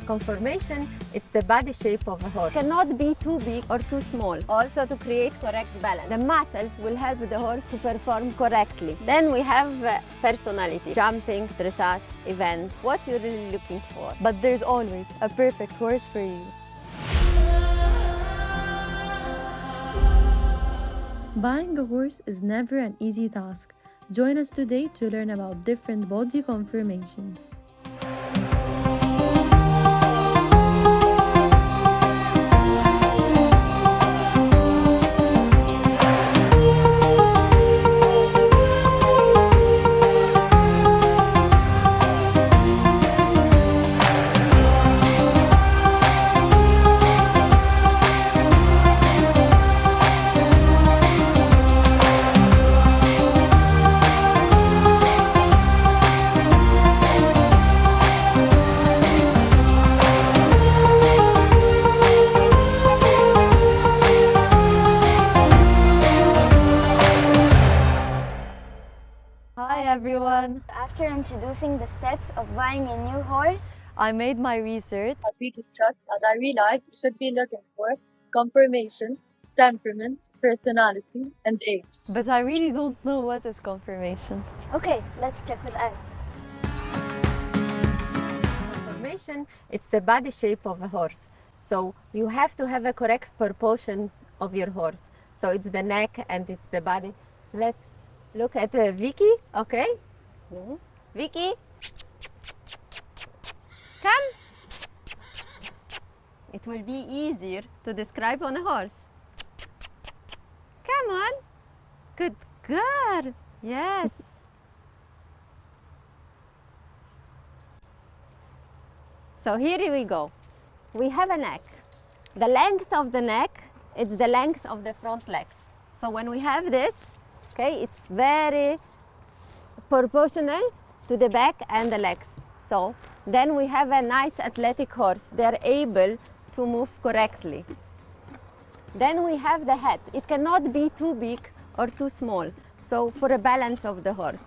conformation, it's the body shape of a horse. It cannot be too big or too small. Also to create correct balance. The muscles will help the horse to perform correctly. Then we have personality, jumping, dressage, events, what you're really looking for. But there's always a perfect horse for you. Buying a horse is never an easy task. Join us today to learn about different body conformations. Hi everyone! After introducing the steps of buying a new horse, I made my research. As we discussed, and I realized we should be looking for conformation, temperament, personality, and age. But I really don't know what is conformation. okay, let's check with Anne. Conformation, it's the body shape of a horse. So you have to have a correct proportion of your horse. So it's the neck and it's the body. Let's look at Vicky, okay? Vicky, come. It will be easier to describe on a horse. Come on. Good girl. Yes. So here we go. We have a neck. The length of the neck is the length of the front legs. So when we have this, okay, it's very proportional to the back and the legs. So then we have a nice athletic horse. They're able to move correctly. Then we have the head. It cannot be too big or too small. So for a balance of the horse,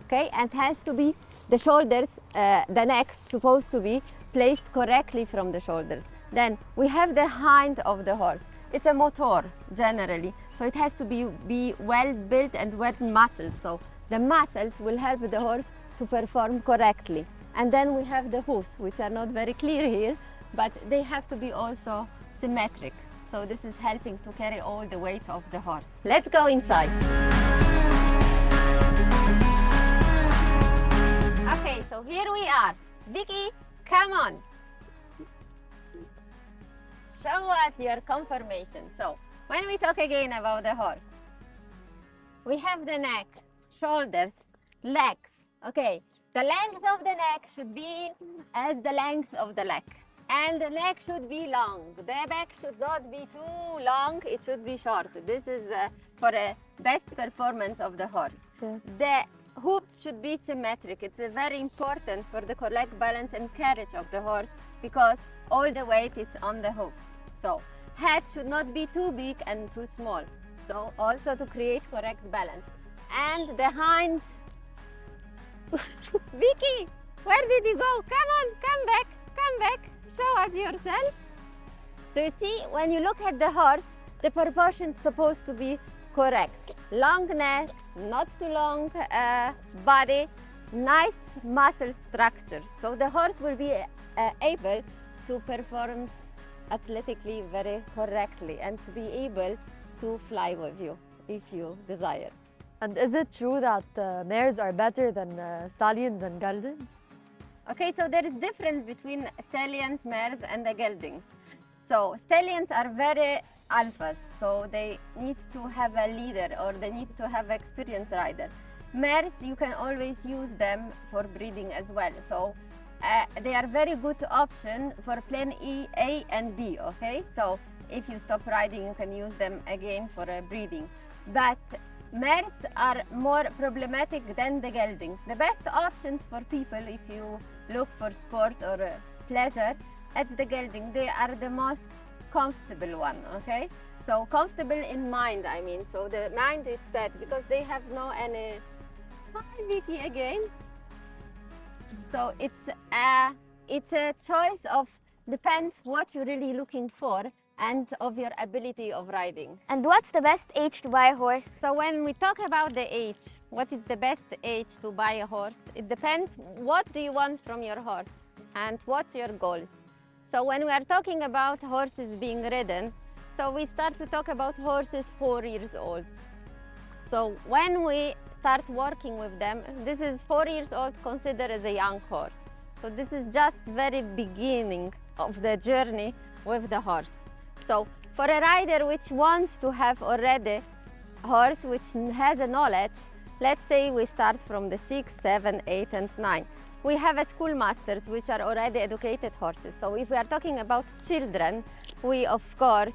okay, and has to be the shoulders, the neck supposed to be placed correctly from the shoulders. Then we have the hind of the horse. It's a motor generally, so it has to be well built and well muscles. So the muscles will help the horse to perform correctly. And then we have the hooves, which are not very clear here, but they have to be also symmetric. So this is helping to carry all the weight of the horse. Let's go inside. Okay, so here we are. Vicky, come on. Show us your conformation. So when we talk again about the horse, we have the neck, shoulders, legs. Okay, the length of the neck should be as the length of the leg. And the neck should be long. The back should not be too long, it should be short. This is for a best performance of the horse. Yeah. The hooves should be symmetric. It's very important for the correct balance and carriage of the horse because all the weight is on the hooves. So head should not be too big and too small. So also to create correct balance. And the hind. Vicky, where did you go? Come on, come back, come back. Show us yourself. So you see, when you look at the horse, the proportion is supposed to be correct. Long neck, not too long body, nice muscle structure. So the horse will be able to perform athletically very correctly and to be able to fly with you if you desire. And is it true that mares are better than stallions and geldings? Okay, so there is difference between stallions, mares, and the geldings. So stallions are very alphas, so they need to have a leader or they need to have experienced rider. Mares, you can always use them for breeding as well. So they are very good option for plan E, A, and B. Okay, so if you stop riding, you can use them again for breeding. But mares are more problematic than the geldings. The best options for people, if you look for sport or pleasure, it's the gelding. They are the most comfortable one, okay? So comfortable in mind, I mean. So the mind is set because they have no any. Hi, Vicky again. So it's a choice of depends what you're really looking for and of your ability of riding. And what's the best age to buy a horse? So when we talk about the age, what is the best age to buy a horse? It depends what do you want from your horse and what's your goals. So when we are talking about horses being ridden, so we start to talk about horses 4 years old. So when we start working with them, this is 4 years old considered as a young horse. So this is just very beginning of the journey with the horse. So for a rider which wants to have already a horse which has a knowledge, let's say we start from the 6, 7, 8 and 9. We have a schoolmasters which are already educated horses. So if we are talking about children, we of course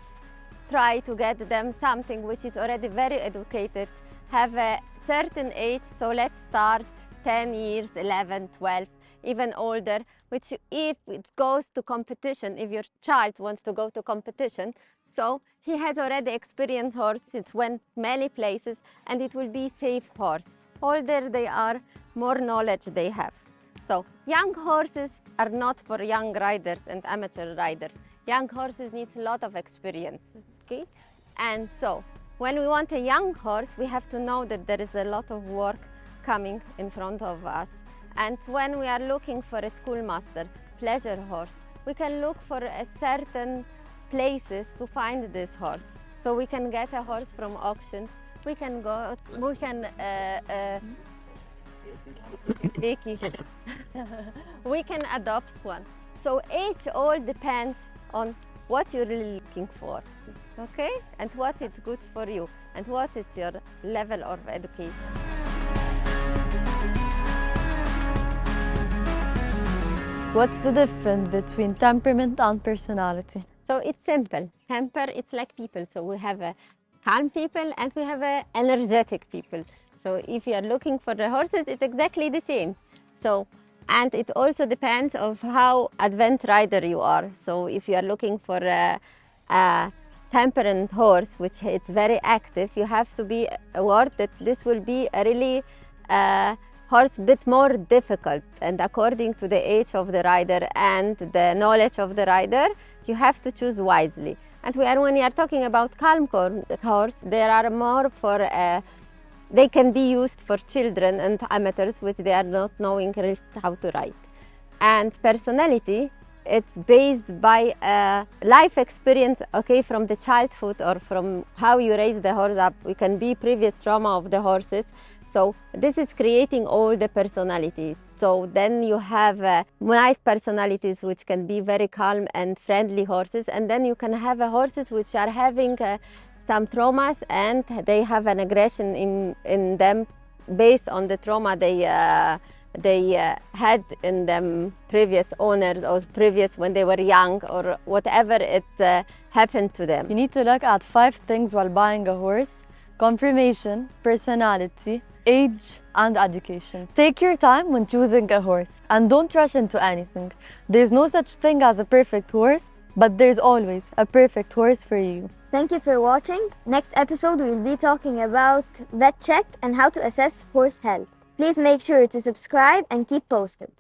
try to get them something which is already very educated, have a certain age. So let's start 10 years, 11, 12, even older, which if it goes to competition, if your child wants to go to competition, so he has already experienced horse, it went many places and it will be safe horse. Older they are, more knowledge they have. So young horses are not for young riders and amateur riders. Young horses need a lot of experience, okay? And so when we want a young horse, we have to know that there is a lot of work coming in front of us. And when we are looking for a schoolmaster, pleasure horse, we can look for a certain places to find this horse. So we can get a horse from auctions, we can go, we can adopt one. So age all depends on what you're really looking for, okay? And what is good for you, and what is your level of education. What's the difference between temperament and personality? So it's simple. Temper, it's like people. So we have a calm people and we have a energetic people. So if you are looking for the horses, it's exactly the same. So, and it also depends of how advanced rider you are. So if you are looking for a temperament horse, which is very active, you have to be aware that this will be a really horse bit more difficult, and according to the age of the rider and the knowledge of the rider, you have to choose wisely. And when you are talking about calm horse, there are more for they can be used for children and amateurs which they are not knowing how to ride. And personality, it's based by life experience, okay, from the childhood or from how you raise the horse up. It can be previous trauma of the horses. So this is creating all the personalities. So then you have nice personalities which can be very calm and friendly horses, and then you can have horses which are having some traumas and they have an aggression in them based on the trauma they had in them previous owners or previous when they were young or whatever it happened to them. You need to look at 5 things while buying a horse: conformation, personality, age, and education. Take your time when choosing a horse and don't rush into anything. There's no such thing as a perfect horse, but there's always a perfect horse for you. Thank you for watching. Next episode, we will be talking about vet check and how to assess horse health. Please make sure to subscribe and keep posted.